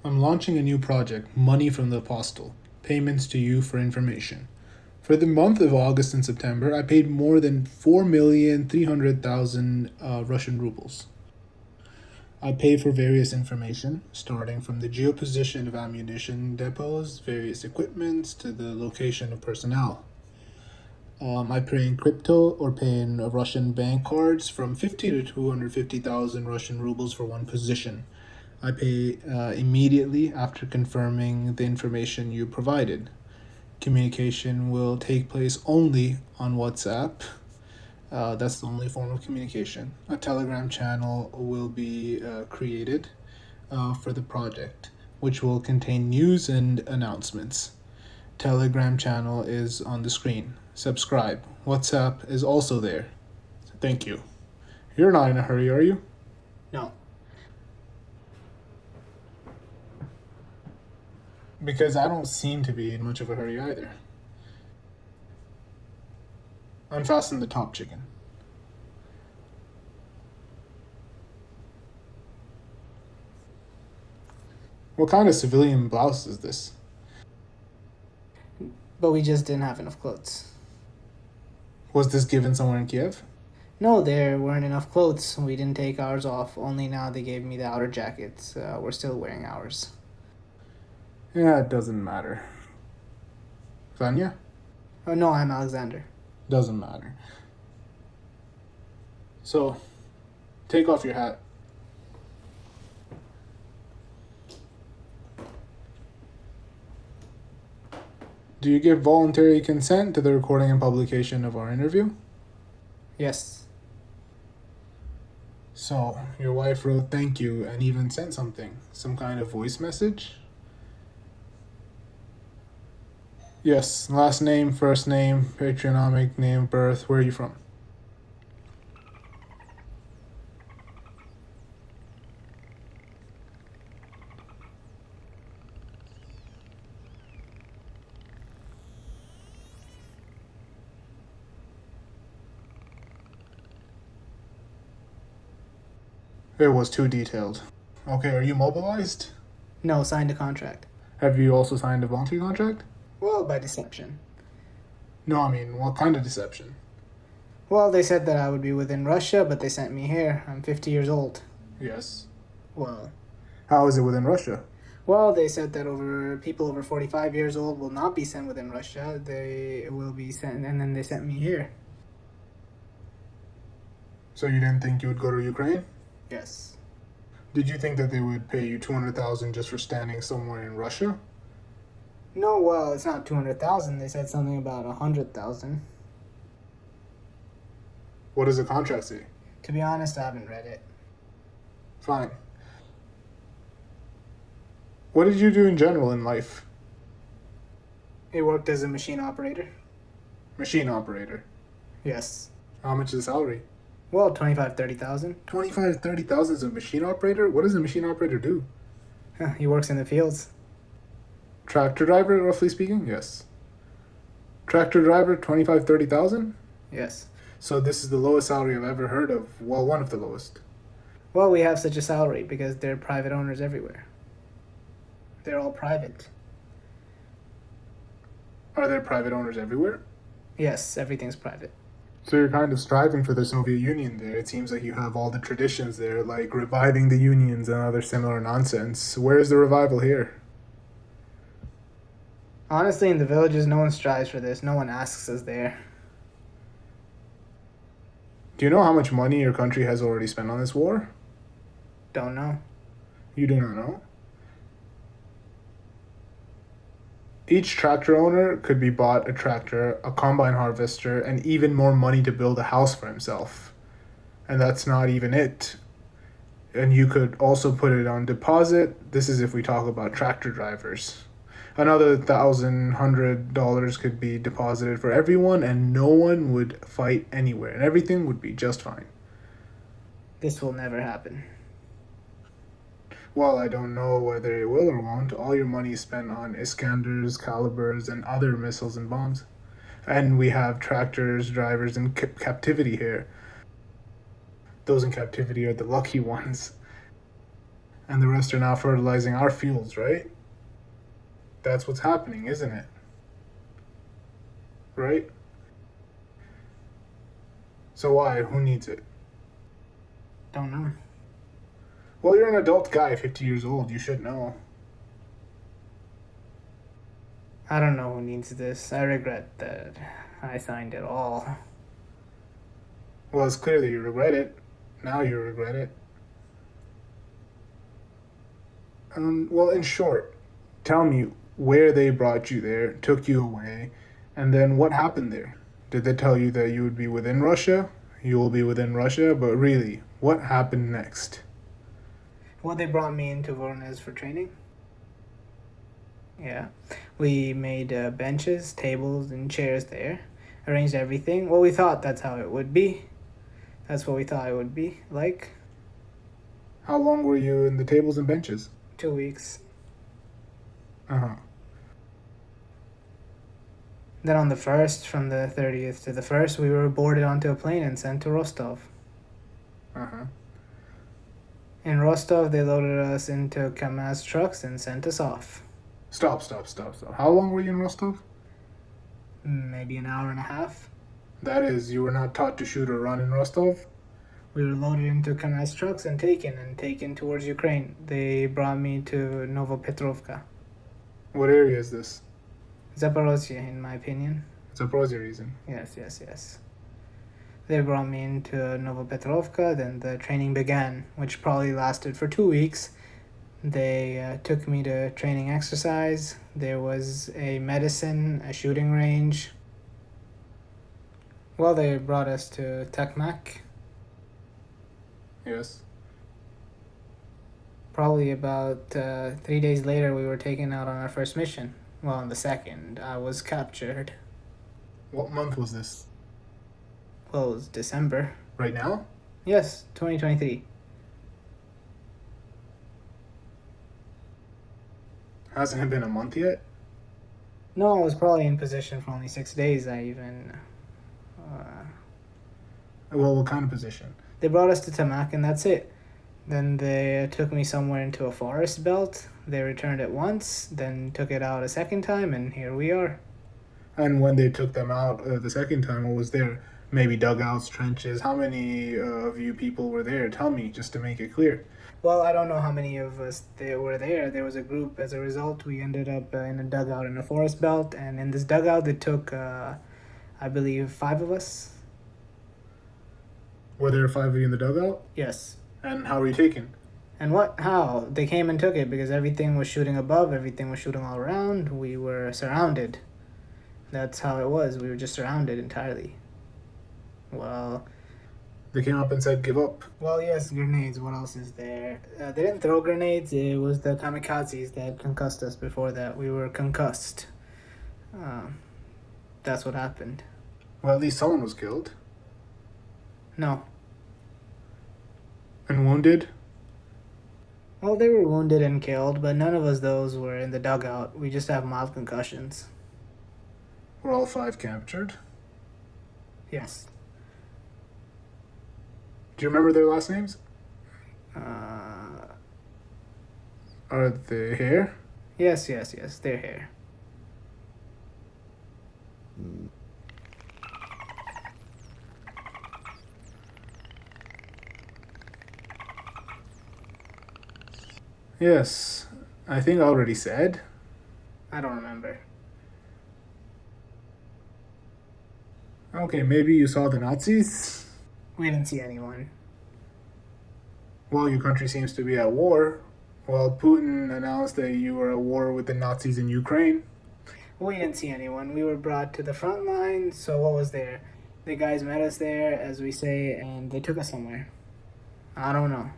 I'm launching a new project, Money from the Apostle, payments to you for information. For the month of August and September, I paid more than 4,300,000 Russian rubles. I pay for various information, starting from the geoposition of ammunition depots, various equipments, to the location of personnel. I pay in crypto or pay in Russian bank cards from 50 to 250,000 Russian rubles for one position. I pay immediately after confirming the information you provided. Communication will take place only on WhatsApp. That's the only form of communication. A Telegram channel will be created for the project, which will contain news and announcements. Telegram channel is on the screen. Subscribe. WhatsApp is also there. Thank you. You're not in a hurry, are you? No. Because I don't seem to be in much of a hurry either. Unfasten the top chicken. What kind of civilian blouse is this? But we just didn't have enough clothes. Was this given somewhere in Kiev? No, there weren't enough clothes. We didn't take ours off. Only now they gave me the outer jackets. We're still wearing ours. Yeah, it doesn't matter. Vanya? Oh, no, I'm Alexander. Doesn't matter. So, take off your hat. Do you give voluntary consent to the recording and publication of our interview? Yes. So, your wife wrote thank you and even sent something. Some kind of voice message? Yes, last name, first name, patronymic, name of birth. Where are you from? It was too detailed. Okay, are you mobilized? No, signed a contract. Have you also signed a voluntary contract? Well, by deception. No, I mean, what kind of deception? Well, they said that I would be within Russia, but they sent me here. I'm 50 years old. Yes. Well, How is it within Russia? they said that people over 45 years old will not be sent within Russia. They will be sent, and then they sent me here. So you didn't think you would go to Ukraine? Yes. Did you think that they would pay you 200,000 just for standing somewhere in Russia? No, well, it's not 200,000. They said something about 100,000. What does the contract say? To be honest, I haven't read it. Fine. What did you do in general in life? I worked as a machine operator. Machine operator. Yes. How much is the salary? Well, 30,000. 30,000 as a machine operator? What does a machine operator do? He works in the fields. Tractor driver, roughly speaking? Yes. Tractor driver, 30,000? Yes. So this is the lowest salary I've ever heard of. Well, one of the lowest. Well, we have such a salary because they're private owners everywhere. They're all private. Are there private owners everywhere? Yes, everything's private. So you're kind of striving for the Soviet Union there. It seems like you have all the traditions there, like reviving the unions and other similar nonsense. Where's the revival here? Honestly, in the villages, no one strives for this. No one asks us there. Do you know how much money your country has already spent on this war? Don't know. You do not know? Each tractor owner could be bought a tractor, a combine harvester, and even more money to build a house for himself. And that's not even it. And you could also put it on deposit. This is if we talk about tractor drivers. Another $1,100 could be deposited for everyone, and no one would fight anywhere, and everything would be just fine. This will never happen. Well, I don't know whether it will or won't. All your money is spent on Iskanders, Calibers, and other missiles and bombs. And we have tractors, drivers in captivity here. Those in captivity are the lucky ones. And the rest are now fertilizing our fields, right? That's what's happening, isn't it? Right? So why? Who needs it? Don't know. Well, you're an adult guy, 50 years old. You should know. I don't know who needs this. I regret that I signed it all. Well, it's clear that you regret it. Now you regret it. Well, in short, tell me where they brought you there, took you away, and then what happened there. Did they tell you that you would be within Russia? You will be within Russia, but really, what happened next? Well, they brought me into Voronezh for training. Yeah. We made benches, tables, and chairs there. Arranged everything. Well, we thought that's how it would be. That's what we thought it would be like. How long were you in the tables and benches? 2 weeks. Uh-huh. Then on the 1st, from the 30th to the 1st, we were boarded onto a plane and sent to Rostov. Uh-huh. In Rostov, they loaded us into KAMAZ trucks and sent us off. Stop. How long were you in Rostov? Maybe an hour and a half. That is, you were not taught to shoot or run in Rostov? We were loaded into KAMAZ trucks and taken towards Ukraine. They brought me to Novopetrovka. What area is this? Zaporozhye, in my opinion. Zaporozhye region. Yes. They brought me into Novopetrovka, then the training began, which probably lasted for 2 weeks. They took me to training exercise. There was a medicine, a shooting range. Well, they brought us to Takmak. Yes. Probably about 3 days later, we were taken out on our first mission. Well, on the second, I was captured. What month was this? Well, it was December. Right now? Yes, 2023. Hasn't it been a month yet? No, I was probably in position for only 6 days. Well, what kind of position? They brought us to Tamak and that's it. Then they took me somewhere into a forest belt. They returned it once, then took it out a second time, and here we are. And when they took them out the second time, what was there? Maybe dugouts, trenches? How many of you people were there? Tell me, just to make it clear. Well, I don't know how many of us there were there. There was a group. As a result, we ended up in a dugout in a forest belt, and in this dugout, they took, I believe, 5 of us. Were there 5 of you in the dugout? Yes. And how were you taken? And what? How? They came and took it because everything was shooting above, everything was shooting all around. We were surrounded. That's how it was. We were just surrounded entirely. Well, They came up and said, give up. Well, yes, grenades. What else is there? They didn't throw grenades. It was the kamikazes that concussed us before that. We were concussed. That's what happened. Well, at least someone was killed. No. And wounded? Well, they were wounded and killed, but none of us those were in the dugout. We just have mild concussions. Were all 5 captured? Yes. Do you remember their last names? Uh, Are they here? yes, they're here. Yes, I think I already said. I don't remember. Okay, maybe you saw the Nazis? We didn't see anyone. Well, your country seems to be at war. Well, Putin announced that you were at war with the Nazis in Ukraine. We didn't see anyone. We were brought to the front line, so what was there? The guys met us there, as we say, and they took us somewhere. I don't know.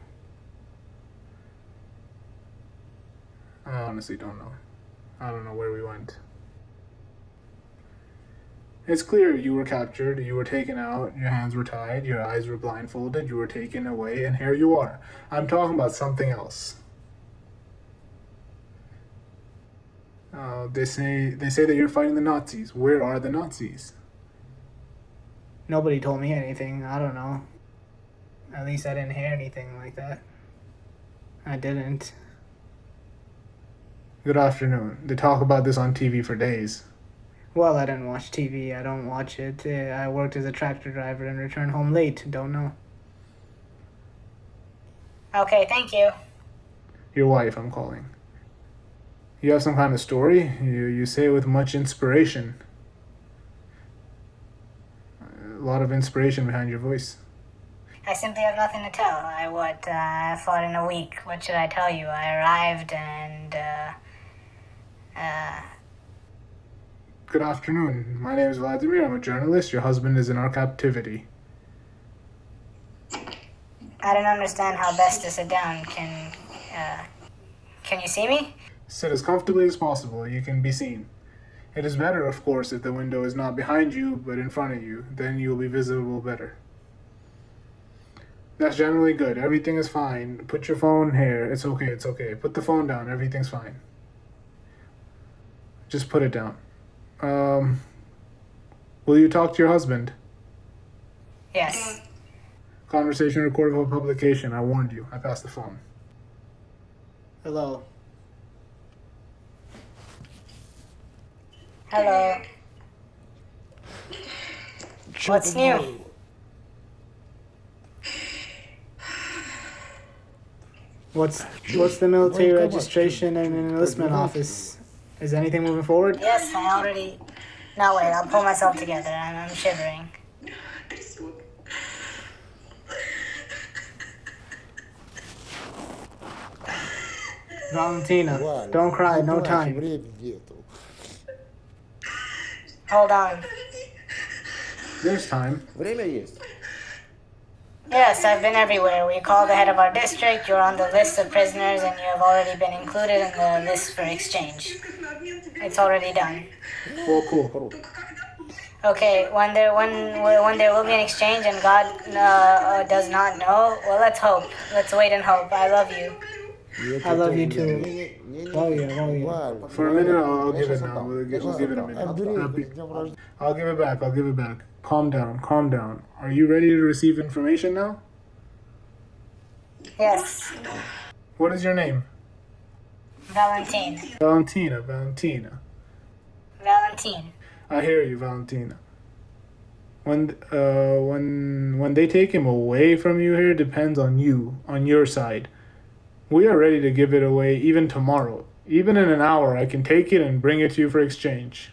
I honestly don't know. I don't know where we went. It's clear you were captured, you were taken out, your hands were tied, your eyes were blindfolded, you were taken away, and here you are. I'm talking about something else. They say that you're fighting the Nazis. Where are the Nazis? Nobody told me anything. I don't know. At least I didn't hear anything like that. I didn't. Good afternoon. They talk about this on TV for days. Well, I didn't watch TV. I don't watch it. I worked as a tractor driver and returned home late. Don't know. Okay, thank you. Your wife, I'm calling. You have some kind of story? You say it with much inspiration. A lot of inspiration behind your voice. I simply have nothing to tell. I fought in a week. What should I tell you? I arrived and, Good afternoon. My name is Vladimir. I'm a journalist. Your husband is in our captivity. I don't understand how best to sit down. Can you see me? Sit as comfortably as possible. You can be seen. It is better, of course, if the window is not behind you, but in front of you. Then you will be visible better. That's generally good. Everything is fine. Put your phone here. It's okay. Put the phone down. Everything's fine. Just put it down. Will you talk to your husband? Yes. Conversation recorded for publication. I warned you. I passed the phone. Hello. Hello. What's new? What's the military registration and enlistment office? Is anything moving forward? Yes, I already... No, wait, I'll pull myself together. I'm shivering. Valentina, don't cry. No time. Hold on. There's time. Время есть. Yes, I've been everywhere. We called the head of our district. You're on the list of prisoners, and you have already been included in the list for exchange. It's already done. Well, cool. Okay, when there will be an exchange, and God does not know. Well, let's hope. Let's wait and hope. I love you. I love you too. Love you. For a minute, I'll give it now. We'll give it a minute. I'll give it back. Calm down. Are you ready to receive information now? Yes, What is your name? Valentine. Valentina. Valentine. I hear you, Valentina. When they take him away from you here depends on you, on your side. We are ready to give it away even tomorrow. Even in an hour, I can take it and bring it to you for exchange.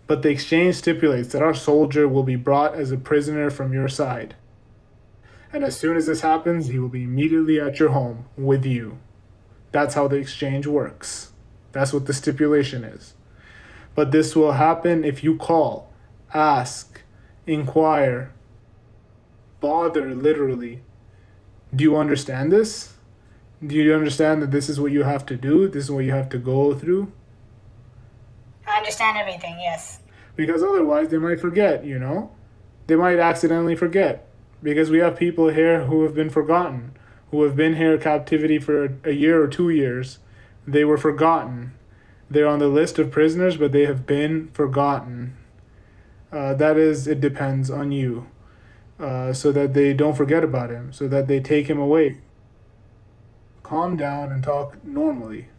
But the exchange stipulates that our soldier will be brought as a prisoner from your side. And as soon as this happens, he will be immediately at your home with you. That's how the exchange works. That's what the stipulation is. But this will happen if you call, ask, inquire, bother, literally. Do you understand this? Do you understand that this is what you have to do? This is what you have to go through? I understand everything, yes. Because otherwise they might forget, They might accidentally forget. Because we have people here who have been forgotten, who have been here in captivity for a year or 2 years. They were forgotten. They're on the list of prisoners, but they have been forgotten. It depends on you. So that they don't forget about him, so that they take him away. Calm down and talk normally.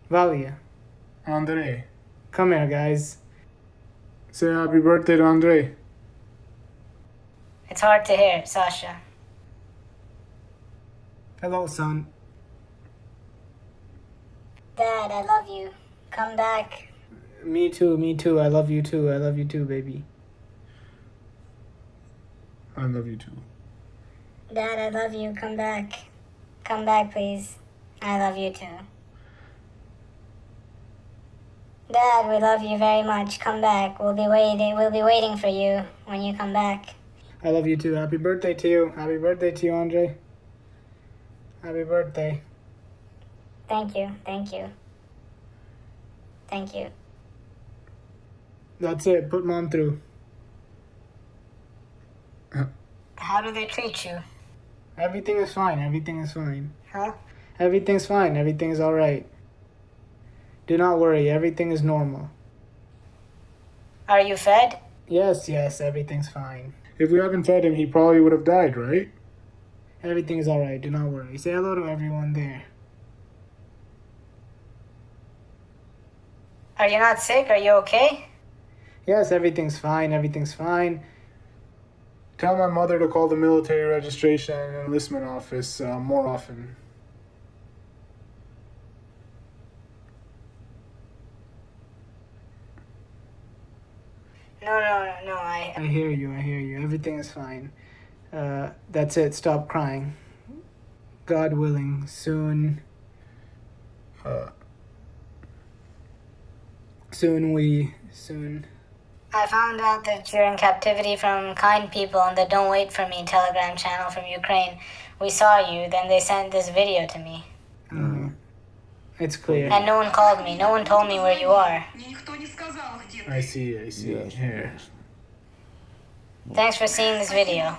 Valia, Andre. come here, guys. Say happy birthday to Andre. It's hard to hear, Sasha. Hello, son. Dad, I love you. Come back. Me too. I love you too, baby. I love you too. Dad, I love you. Come back. Come back, please. I love you too. Dad, we love you very much. Come back. We'll be waiting for you when you come back. I love you too. Happy birthday to you. Happy birthday to you, Andre. Happy birthday. Thank you. Thank you. Thank you. That's it. Put mom through. How do they treat you? Everything is fine. Huh? Everything's fine. Everything is all right. Do not worry. Everything is normal. Are you fed? Yes. Everything's fine. If we haven't fed him, he probably would have died, right? Everything is alright, do not worry. Say hello to everyone there. Are you not sick? Are you okay? Yes, everything's fine. Tell my mother to call the military registration and enlistment office more often. No, I I hear you. Everything is fine. That's it, stop crying. God willing, soon I found out that you're in captivity from kind people on the Don't Wait For Me Telegram channel from Ukraine. We saw you, then they sent this video to me. it's clear. And no one called me, no one told me where you are. I see. Yes, Here. Thanks for seeing this video.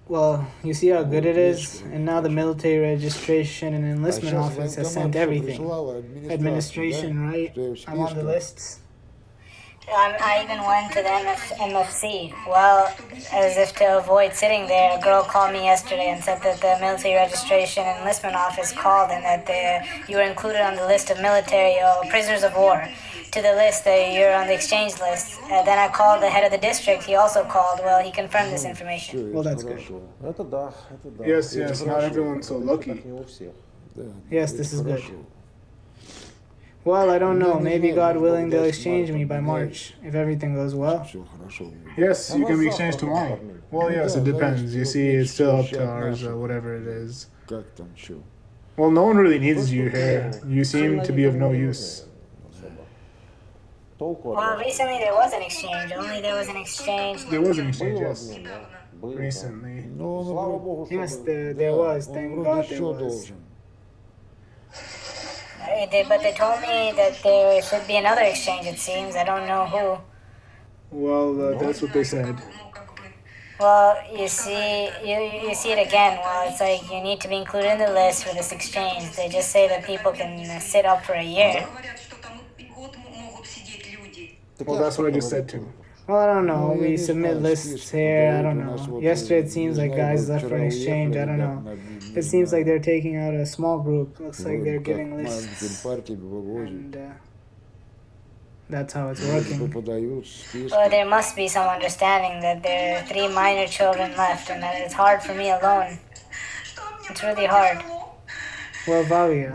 Well, you see how good it is? And now the military registration and enlistment office has sent everything. Administration, right? I'm on the lists. I even went to the MFC. Well, as if to avoid sitting there, a girl called me yesterday and said that the military registration and enlistment office called and that you were included on the list of military prisoners of war. To the list that you're on the exchange list. Then I called the head of the district. He also called. Well, he confirmed this information. Well, that's good. Yes, not everyone's so lucky. Yes, this is good. Well, I don't know. Maybe God willing, they'll exchange me by March, if everything goes well. Yes, you can be exchanged tomorrow. Well, yes, it depends. You see, it's still up to ours, whatever it is. Well, no one really needs you here. You seem to be of no use. Well, recently there was an exchange. There was an exchange, yes. Recently. Yes, there was. Thank God there was. But they told me that there should be another exchange, it seems. I don't know who. Well, that's what they said. Well, you see it again. Well, it's like you need to be included in the list for this exchange. They just say that people can sit up for a year. Well, that's what I just said too. Well, I don't know. We submit lists here. I don't know. Yesterday it seems like guys left for an exchange. I don't know. It seems like they're taking out a small group. Looks like they're getting lists. And that's how it's working. Well, there must be some understanding that there are 3 minor children left and that it's hard for me alone. It's really hard. Well, Valia.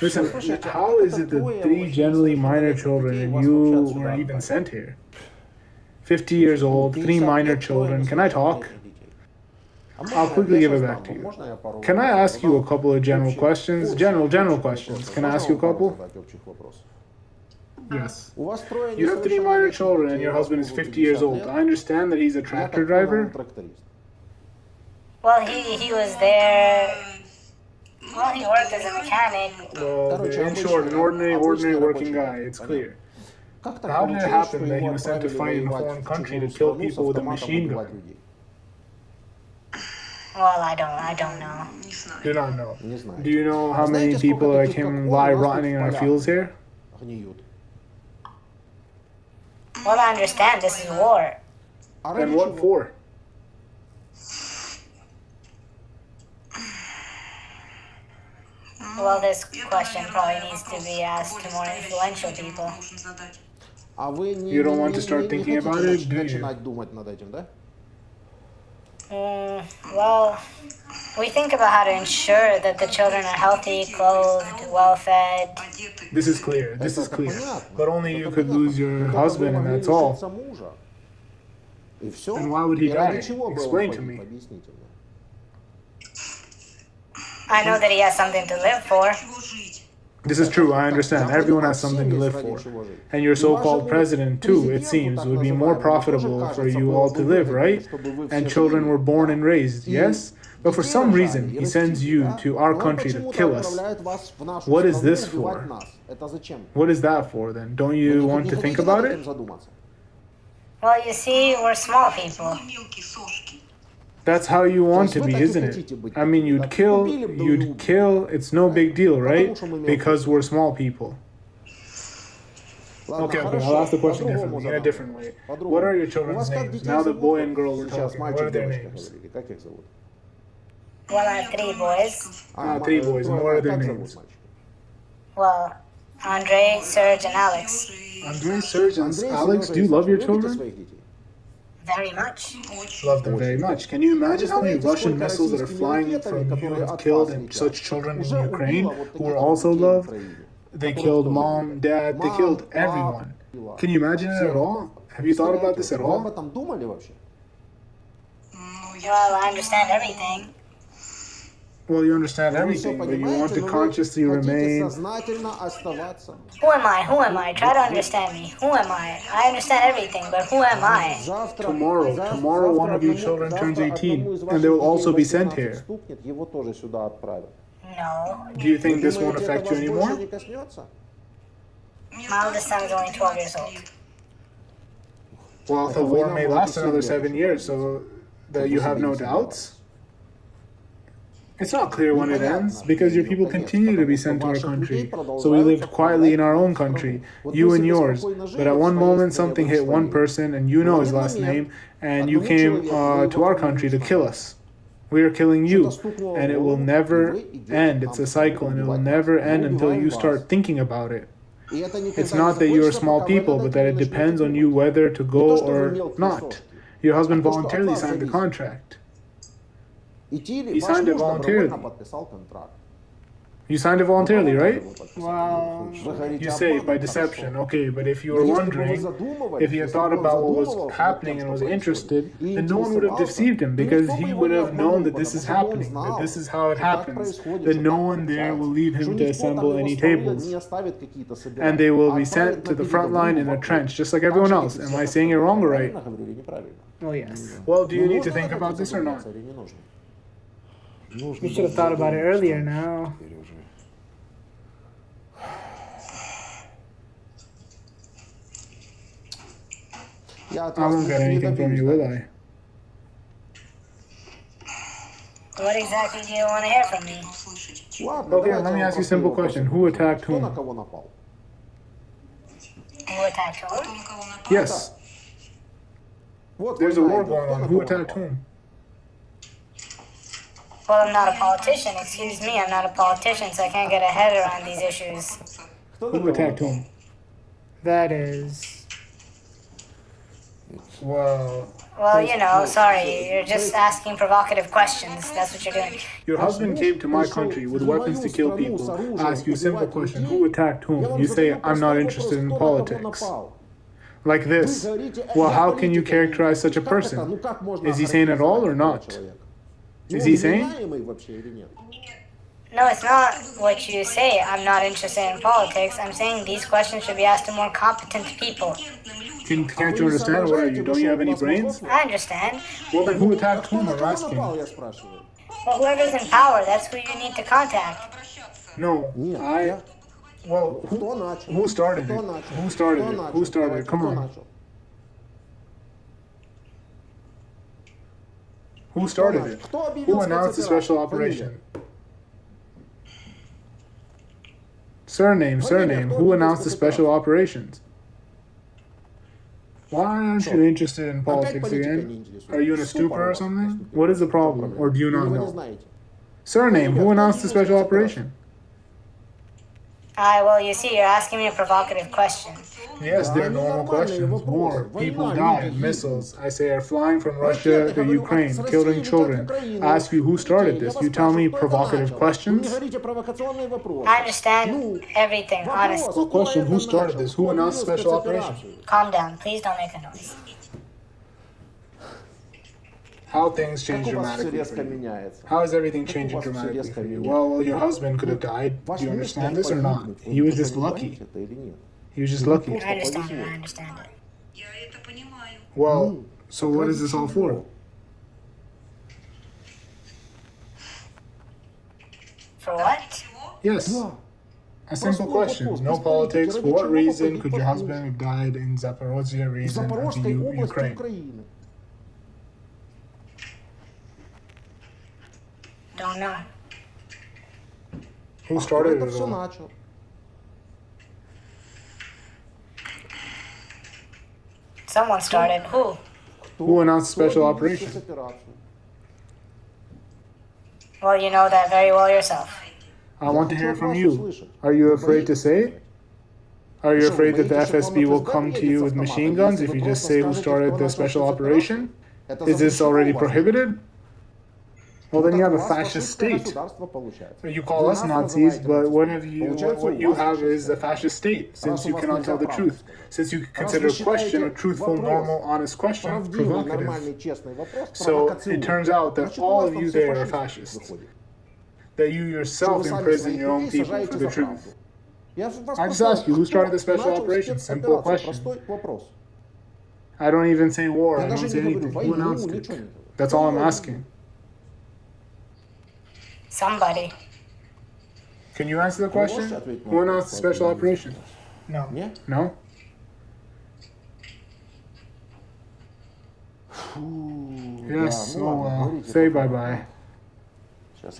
Listen, how is it that 3 generally minor children and you were even sent here? 50 years old, 3 minor children. Can I talk? I'll quickly give it back to you. Can I ask you a couple of general questions? General questions. Can I ask you a couple? Yes. You have 3 minor children and your husband is 50 years old. I understand that he's a tractor driver. Well, he was there. Well, he worked as a mechanic. Well, in short, an ordinary working guy. It's clear. How did it happen that he was sent to fight in a foreign country to kill people with a machine gun? Well, I don't know. Do not know. Do you know how many people like him lie rotting in our fields here? Well, I understand this is war. And what for? Well, this question probably needs to be asked to more influential people. You don't want to start thinking about it, do you? Well, we think about how to ensure that the children are healthy, clothed, well-fed. This is clear. But only you could lose your husband and that's all. And why would he die? Explain to me. I know that he has something to live for. This is true, I understand. Everyone has something to live for. And your so-called president, too, it seems, would be more profitable for you all to live, right? And children were born and raised, yes? But for some reason, he sends you to our country to kill us. What is this for? What is that for, then? Don't you want to think about it? Well, you see, we're small people. That's how you want to be, isn't it? I mean, you'd kill, it's no big deal, right? Because we're small people. Okay, I'll ask the question differently, in a different way. What are your children's names? Now the boy and girl were talking, what are their names? Well, I have three boys. Three boys. And what are their names? Well, Andre, Serge, and Alex. Andre, Serge, and Alex, do you love your children? Very much. Love them very much. Can you imagine how many Russian missiles that are flying from you have killed and such children in Ukraine who are also loved? They killed mom, dad, they killed everyone. Can you imagine it at all? Have you thought about this at all? Well, I understand everything. Well, you understand everything, but you want to consciously remain. Who am I? Who am I? Try to understand me. Who am I? I understand everything, but who am I? Tomorrow one of your children turns 18, and they will also be sent here. No. Do you think this won't affect you anymore? My oldest son is only 12 years old. Well, the war may last another 7 years, so that you have no doubts? It's not clear when it ends, because your people continue to be sent to our country. So we lived quietly in our own country, you and yours. But at one moment something hit one person, and you know his last name, and you came to our country to kill us. We are killing you, and it will never end. It's a cycle, and it will never end until you start thinking about it. It's not that you are small people, but that it depends on you whether to go or not. Your husband voluntarily signed the contract. He signed it voluntarily. You signed it voluntarily, right? Well, You say by deception. Okay, but if you were wondering, if he had thought about what was happening and was interested, then no one would have deceived him, because he would have known that this is happening, that this is how it happens, that no one there will leave him to assemble any tables. And they will be sent to the front line in a trench, just like everyone else. Am I saying it wrong or right? oh yes. Well, do you need to think about this or not? You should have thought about it earlier now. I won't get anything from you, will I? What exactly do you want to hear from me? Okay, let me ask you a simple question. Who attacked whom? Who attacked whom? Yes. There's a war going on. Who attacked whom? Well, I'm not a politician. Excuse me, I'm not a politician, so I can't get a head around these issues. Who attacked whom? That is. Well, Well, sorry, you're just asking provocative questions. That's what you're doing. your husband came to my country with weapons to kill people. I ask you a simple question. Who attacked whom? You say, I'm not interested in politics. Like this. Well, how can you characterize such a person? Is he sane at all or not? Is he sane? No, it's not what you say. I'm not interested in politics. I'm saying these questions should be asked to more competent people. Can't you understand? What are you? Don't you have any brains? I understand. Well, then who attacked whom? I'm asking. Well, whoever's in power, that's who you need to contact. No, Well, who started it? Who started it? Who started it? Come on. Who started it? Who announced the special operation? Surname. Who announced the special operations? Why aren't you interested in politics again? Are you in a stupor or something? What is the problem? Or do you not know? Surname. Who announced the special operation? Well, you see, you're asking me a provocative question. Yes, they're normal questions. War, people died, missiles, I say, are flying from Russia to Ukraine, killing children. I ask you who started this. You tell me provocative questions? I understand everything, honestly. The question, who started this? Who announced the special operation? Calm down. Please don't make a noise. How things change dramatically for you. How is everything changing dramatically for you? Well, your husband could have died. Do you understand this or not? He was just lucky. He was just lucky. I understand it. I understand it. Well, so what is this all for? For what? Yes. A simple question. No politics. For what reason could your husband have died in Zaporozhye region of Ukraine? Don't know. Who started it all? Someone started. Who? Who announced the special operation? Well, you know that very well yourself. I want to hear from you. Are you afraid to say? Are you afraid that the FSB will come to you with machine guns if you just say who started the special operation? Is this already prohibited? Well, then you have a fascist state. You call us Nazis, but what you have is a fascist state, since you cannot tell the truth. Since you consider a question a truthful, normal, honest question provocative. So it turns out that all of you there are fascists. That you yourself imprison your own people for the truth. I just ask you, who started the special operation? Simple question. I don't even say war, I don't say anything. Who announced it? That's all I'm asking. Somebody. Can you answer the question? Who announced the special operation? No. No? Yes, oh well. Say bye-bye.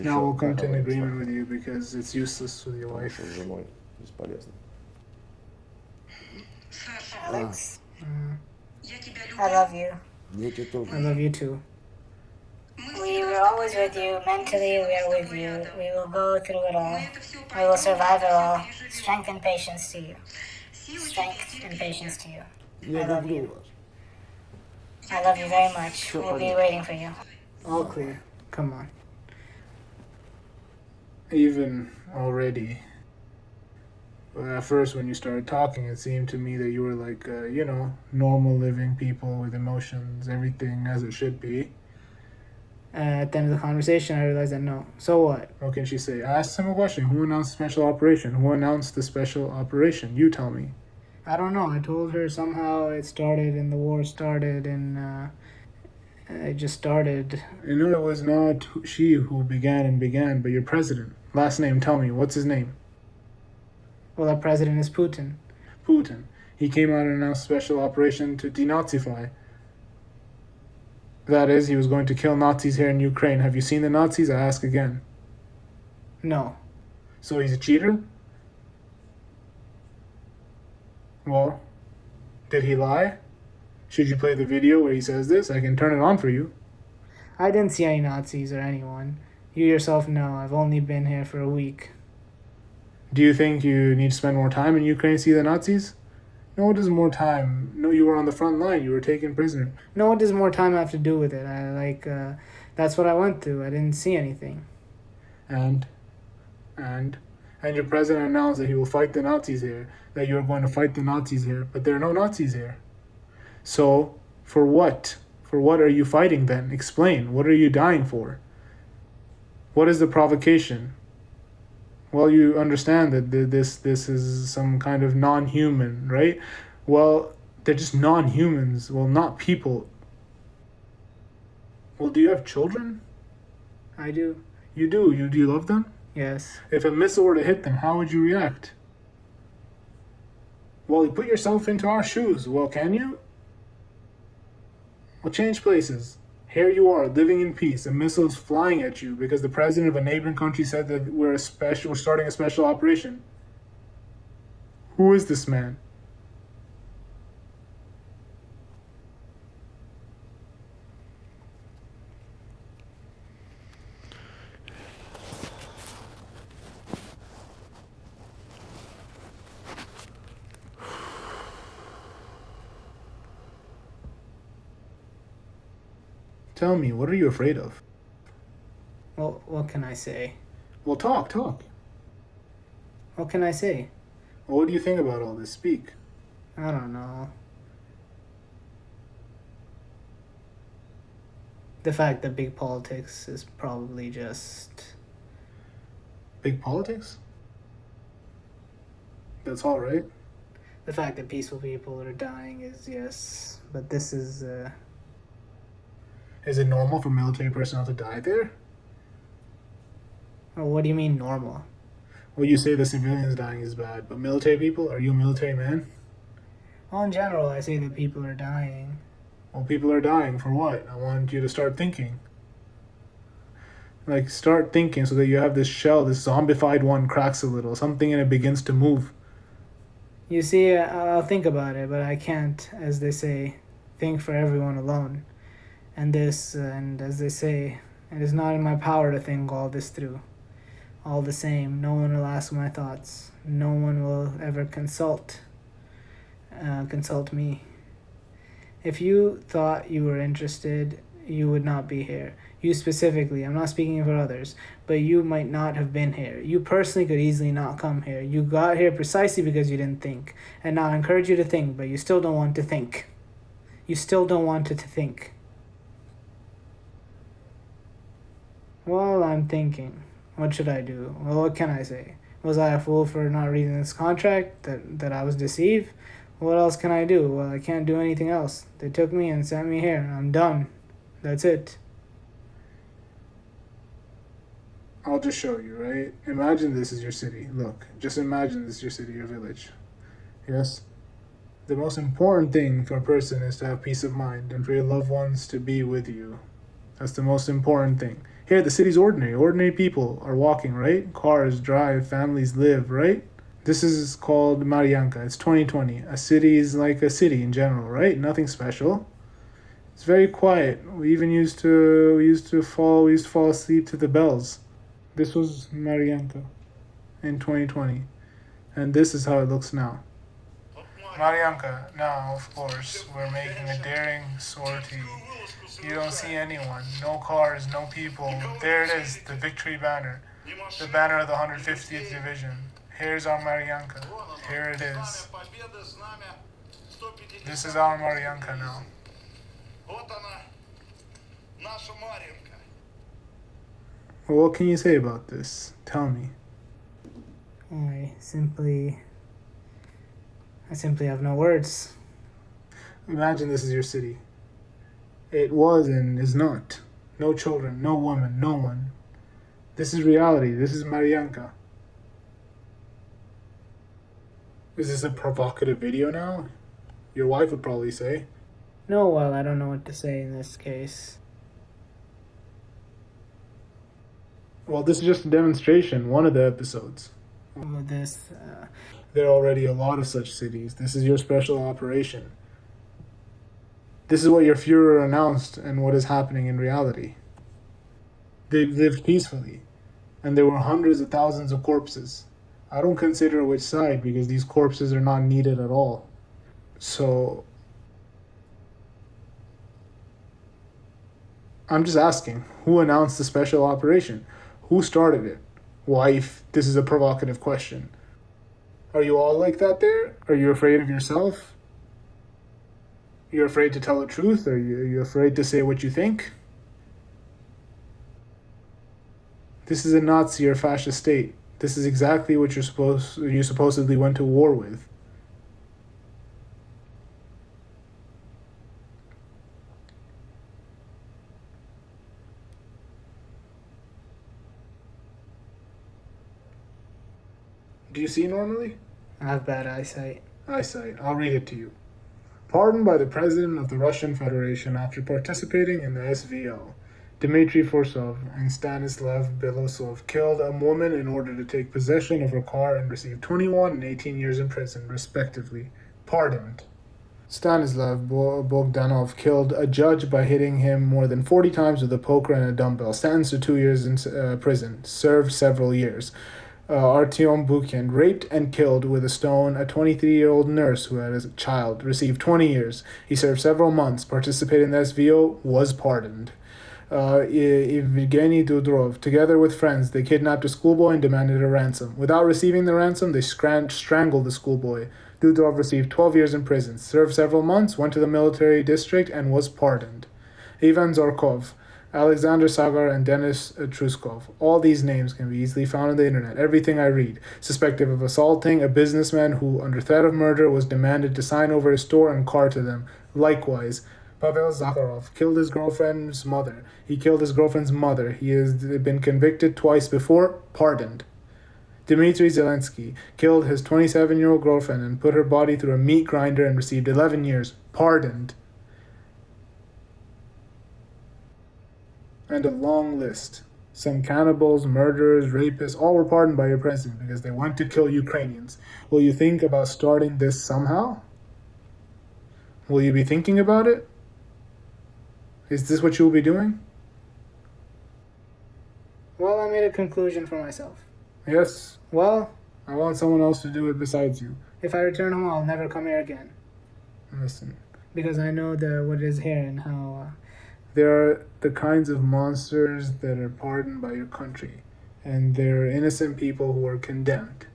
Now we'll come to an agreement with you because it's useless with your wife. Alex, I love you. I love you too. We were always with you. Mentally, we are with you. We will go through it all. We will survive it all. Strength and patience to you. Strength and patience to you. I love you. I love you very much. We'll be waiting for you. All clear. Come on. Even already. At first, when you started talking, it seemed to me that you were like, normal living people with emotions, everything as it should be. At the end of the conversation, I realized that no. So what? What can she say? I asked him a question. Who announced the special operation? Who announced the special operation? You tell me. I don't know. I told her somehow it started and the war started and it just started. You know, it was not she who began, but your president. Last name, tell me. What's his name? Well, our president is Putin. Putin. He came out and announced a special operation to denazify. That is, he was going to kill Nazis here in Ukraine. Have you seen the Nazis? I ask again. No. So he's a cheater? Well, did he lie? Should you play the video where he says this? I can turn it on for you. I didn't see any Nazis or anyone. You yourself know I've only been here for a week. Do you think you need to spend more time in Ukraine to see the Nazis? No, what does more time? No, you were on the front line. You were taken prisoner. No, what does more time have to do with it? That's what I went through. I didn't see anything. And your president announced that he will fight the Nazis here. That you are going to fight the Nazis here. But there are no Nazis here. So, for what? For what are you fighting then? Explain. What are you dying for? What is the provocation? Well, you understand that this is some kind of non-human, right? Well, they're just non-humans. Well, not people. Well, do you have children? I do. You do? Do you love them? Yes. If a missile were to hit them, how would you react? Well, you put yourself into our shoes. Well, can you? Well, change places. Here you are, living in peace. A missile is flying at you because the president of a neighboring country said that we're starting a special operation. Who is this man? Tell me, what are you afraid of? Well, what can I say? Well, talk. What can I say? Well, what do you think about all this? Speak. I don't know. The fact that big politics is probably just... Big politics? That's all right. The fact that peaceful people are dying is yes, but this is... Is it normal for military personnel to die there? Well, what do you mean normal? Well, you say the civilians dying is bad, but military people? Are you a military man? Well, in general, I say that people are dying. Well, people are dying for what? I want you to start thinking. Like, start thinking so that you have this shell, this zombified one cracks a little, something and it begins to move. You see, I'll think about it, but I can't, as they say, think for everyone alone. And as they say, It is not in my power to think all this through. All the same, no one will ask my thoughts. No one will ever consult me. If you thought you were interested, you would not be here. You specifically, I'm not speaking for others, but you might not have been here. You personally could easily not come here. You got here precisely because you didn't think. And now I encourage you to think, but you still don't want to think. You still don't want to think. Well, I'm thinking. What should I do? Well, what can I say? Was I a fool for not reading this contract? That I was deceived? What else can I do? Well, I can't do anything else. They took me and sent me here. I'm done. That's it. I'll just show you, right? Imagine this is your city. Look, just imagine this is your city, your village. Yes? The most important thing for a person is to have peace of mind and for your loved ones to be with you. That's the most important thing. Here, the city's ordinary. Ordinary people are walking, right? Cars drive, families live, right? This is called Marianka. It's 2020. A city is like a city in general, right? Nothing special. It's very quiet. We used to fall asleep to the bells. This was Marianka in 2020. And this is how it looks now. Marianka, now, of course, we're making a daring sortie. You don't see anyone, no cars, no people. There it is, the victory banner. The banner of the 150th Division. Here's our Marianka. Here it is. This is our Marianka now. Well, what can you say about this? Tell me. I simply have no words. Imagine this is your city. It was and is not. No children, no women, no one. This is reality. This is Marianka. Is this a provocative video now? Your wife would probably say. No, well, I don't know what to say in this case. Well, this is just a demonstration, one of the episodes. With this, There are already a lot of such cities. This is your special operation. This is what your Führer announced and what is happening in reality. They lived peacefully, and there were hundreds of thousands of corpses. I don't consider which side because these corpses are not needed at all. So, I'm just asking, who announced the special operation? Who started it? Wife, this is a provocative question. Are you all like that there? Are you afraid of yourself? You're afraid to tell the truth? Are you afraid to say what you think? This is a Nazi or fascist state. This is exactly what you supposedly went to war with. Do you see normally? I have bad eyesight. I'll read it to you. Pardoned by the President of the Russian Federation after participating in the SVO, Dmitry Forsov and Stanislav Belosov killed a woman in order to take possession of her car and received 21 and 18 years in prison, respectively. Pardoned. Stanislav Bogdanov killed a judge by hitting him more than 40 times with a poker and a dumbbell. Sentenced to 2 years in prison. Served several years. Artyom Bukin raped and killed with a stone a 23-year-old nurse who had a child. Received 20 years. He served several months. Participated in the SVO. Was pardoned. Evgeny Dudrov, together with friends, they kidnapped a schoolboy and demanded a ransom. Without receiving the ransom, they strangled the schoolboy. Dudrov received 12 years in prison, served several months, went to the military district, and was pardoned. Ivan Zorkov, Alexander Sagar, and Denis Truskov. All these names can be easily found on the internet. Everything I read. Suspected of assaulting a businessman who, under threat of murder, was demanded to sign over his store and car to them. Likewise, Pavel Zakharov killed his girlfriend's mother. He killed his girlfriend's mother. He has been convicted twice before, pardoned. Dmitry Zelensky killed his 27-year-old girlfriend and put her body through a meat grinder and received 11 years, pardoned. And a long list. Some cannibals, murderers, rapists, all were pardoned by your president because they went to kill Ukrainians. Will you think about starting this somehow? Will you be thinking about it? Is this what you will be doing? Well, I made a conclusion for myself. Yes, Well, I want someone else to do it besides you. if I return home, I'll never come here again. Listen, Because I know what it is here and how... there are the kinds of monsters that are pardoned by your country, and there are innocent people who are condemned.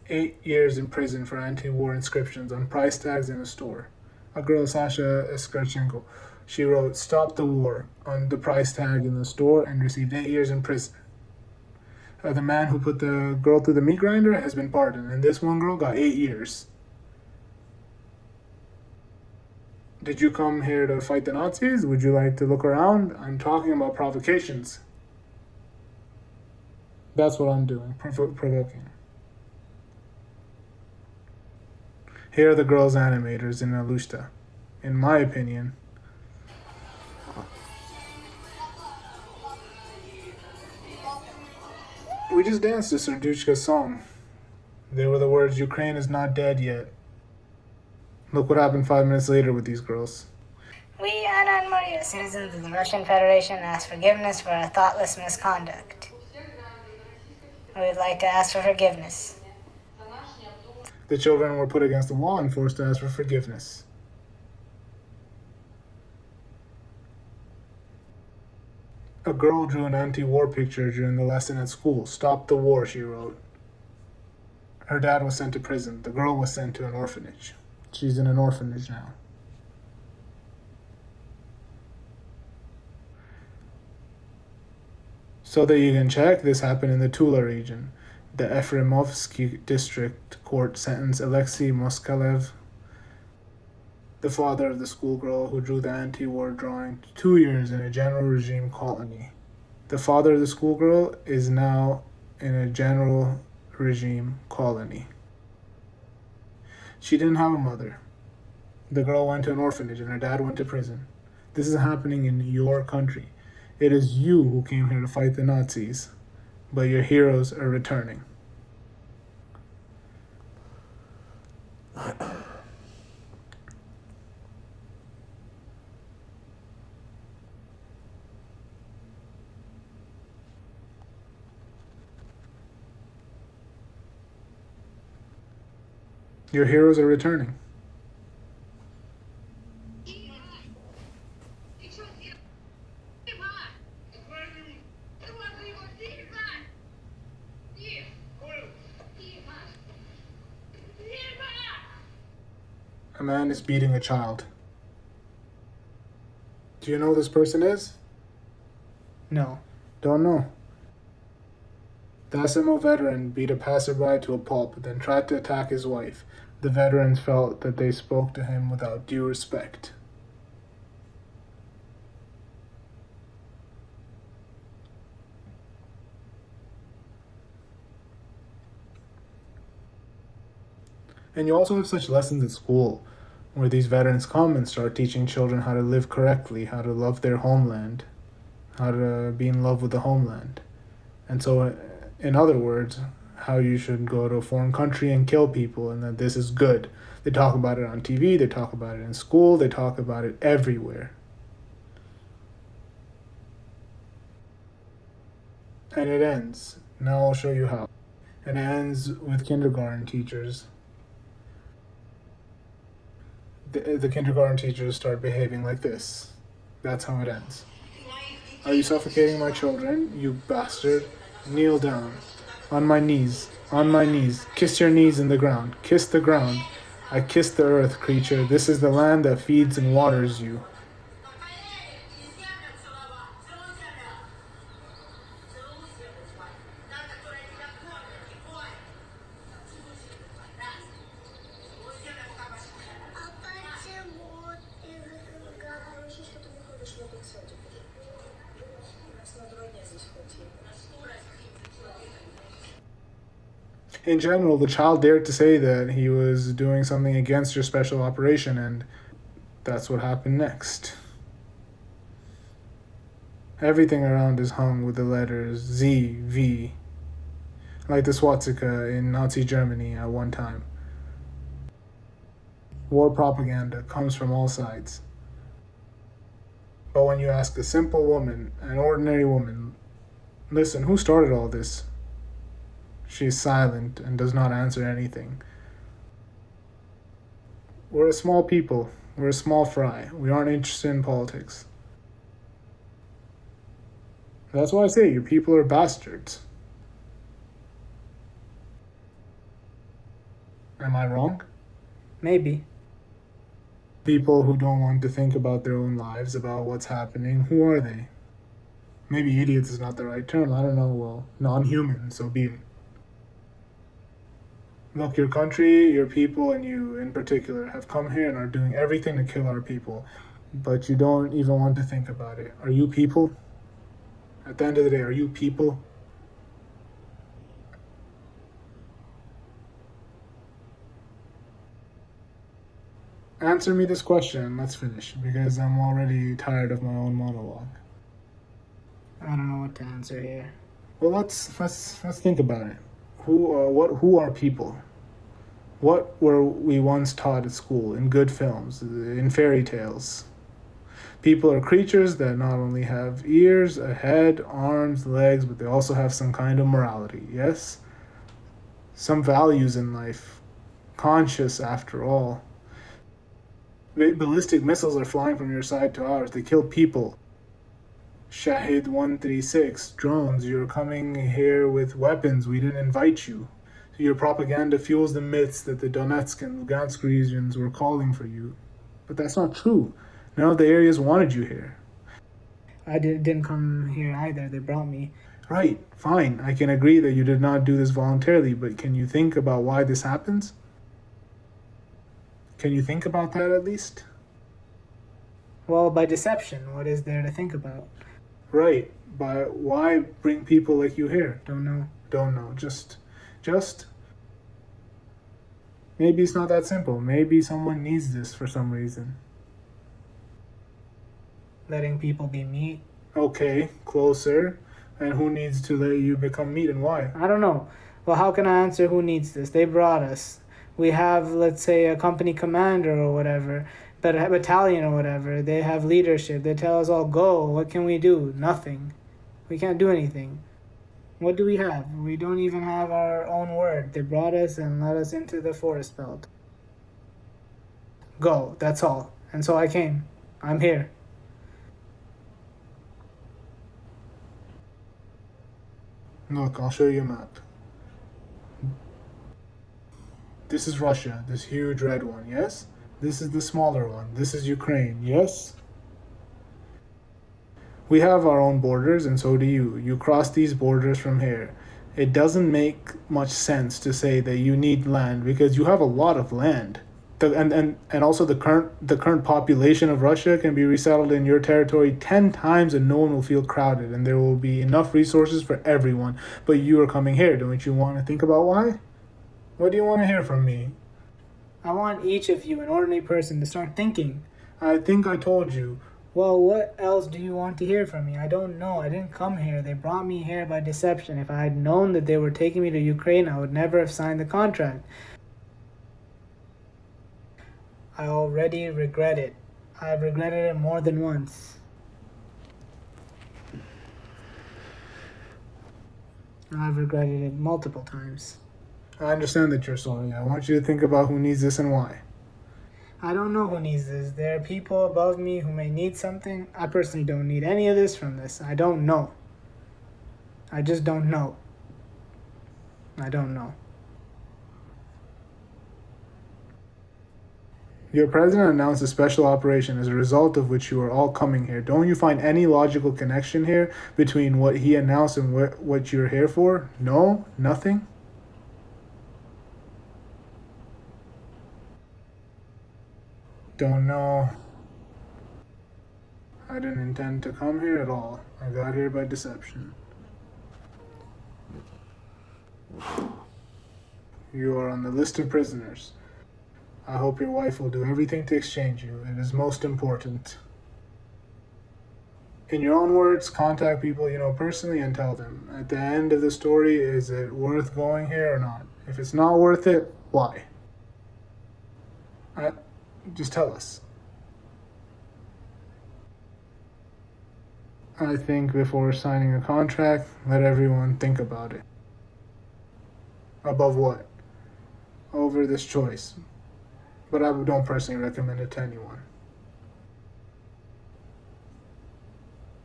8 years in prison for anti-war inscriptions on price tags in a store. A girl, Sasha Eskarchenko, she wrote, "Stop the war" on the price tag in the store and received 8 years in prison. The man who put the girl through the meat grinder has been pardoned, and this one girl got 8 years. Did you come here to fight the Nazis? Would you like to look around? I'm talking about provocations. That's what I'm doing, provoking. Here are the girls' animators in Alushta. In my opinion, we just danced to Serduchka's song. There were the words, "Ukraine is not dead yet." Look what happened 5 minutes later with these girls. We, Anna and Maria, citizens of the Russian Federation, ask forgiveness for our thoughtless misconduct. We would like to ask for forgiveness. The children were put against the wall and forced to ask for forgiveness. A girl drew an anti-war picture during the lesson at school. "Stop the war," she wrote. Her dad was sent to prison. The girl was sent to an orphanage. She's in an orphanage now. So that you can check, this happened in the Tula region. The Efremovsky district court sentenced Alexei Moskalev, the father of the schoolgirl who drew the anti-war drawing, to 2 years in a general regime colony. The father of the schoolgirl is now in a general regime colony. She didn't have a mother. The girl went to an orphanage and her dad went to prison. This is happening in your country. It is you who came here to fight the Nazis, but your heroes are returning. Your heroes are returning. A man is beating a child. Do you know who this person is? No. Don't know. The SMO veteran beat a passerby to a pulp, then tried to attack his wife. The veterans felt that they spoke to him without due respect. And you also have such lessons at school, where these veterans come and start teaching children how to live correctly, how to love their homeland, how to be in love with the homeland. And so, in other words, how you should go to a foreign country and kill people, and that this is good. They talk about it on TV, they talk about it in school, they talk about it everywhere. And it ends. Now I'll show you how. It ends with kindergarten teachers. The kindergarten teachers start behaving like this. That's how it ends. "Are you suffocating my children, you bastard? Kneel down. On my knees. On my knees. Kiss your knees in the ground. Kiss the ground. I kiss the earth, creature. This is the land that feeds and waters you." In general, the child dared to say that he was doing something against your special operation, and that's what happened next. Everything around is hung with the letters Z, V, like the swastika in Nazi Germany at one time. War propaganda comes from all sides. But when you ask a simple woman, an ordinary woman, Listen, who started all this? She is silent and does not answer anything. We're a small people. We're a small fry. We aren't interested in politics. That's why I say your people are bastards. Am I wrong? Maybe. People who don't want to think about their own lives, about what's happening, who are they? Maybe idiots is not the right term, I don't know, well, non-human, so be it. Look, your country, your people, and you in particular have come here and are doing everything to kill our people, but you don't even want to think about it. Are you people? At the end of the day, are you people? Answer me this question and let's finish, because I'm already tired of my own monologue. I don't know what to answer here. Well, let's think about it. Who are people? What were we once taught at school, in good films, in fairy tales? People are creatures that not only have ears, a head, arms, legs, but they also have some kind of morality, yes? Some values in life. Conscious, after all. Ballistic missiles are flying from your side to ours. They kill people. Shahid 136, drones, you're coming here with weapons. We didn't invite you. So your propaganda fuels the myths that the Donetsk and Lugansk regions were calling for you. But that's not true. None of the areas wanted you here. I didn't come here either. They brought me. Right, fine. I can agree that you did not do this voluntarily, but can you think about why this happens? Can you think about that at least? Well, by deception. What is there to think about? Right, but why bring people like you here? Don't know. Don't know. Just maybe it's not that simple. Maybe someone needs this for some reason. Letting people be meat. Okay, closer. And who needs to let you become meat and why? I don't know. Well, how can I answer who needs this? They brought us. We have, let's say, a company commander or whatever, but a battalion or whatever. They have leadership. They tell us all, go. What can we do? Nothing. We can't do anything. What do we have? We don't even have our own word. They brought us and let us into the forest belt. Go. That's all. And so I came. I'm here. Look, I'll show you a map. This is Russia, this huge red one, yes? This is the smaller one. This is Ukraine, yes? We have our own borders, and so do you. You cross these borders from here. It doesn't make much sense to say that you need land because you have a lot of land. And also the current population of Russia can be resettled in your territory 10 times and no one will feel crowded and there will be enough resources for everyone. But you are coming here. Don't you want to think about why? What do you want to hear from me? I want each of you, an ordinary person, to start thinking. I think I told you. Well, what else do you want to hear from me? I don't know. I didn't come here. They brought me here by deception. If I had known that they were taking me to Ukraine, I would never have signed the contract. I already regret it. I've regretted it more than once. I've regretted it multiple times. I understand that you're sorry. I want you to think about who needs this and why. I don't know who needs this. There are people above me who may need something. I personally don't need any of this from this. I don't know. I just don't know. I don't know. Your president announced a special operation as a result of which you are all coming here. Don't you find any logical connection here between what he announced and what you're here for? No? Nothing? Don't know. I didn't intend to come here at all. I got here by deception. You are on the list of prisoners. I hope your wife will do everything to exchange you. It is most important. In your own words, contact people you know personally and tell them. At the end of the story, is it worth going here or not? If it's not worth it, why? Just tell us. I think before signing a contract, let everyone think about it. Above what? Over this choice. But I don't personally recommend it to anyone.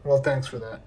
Well, thanks for that.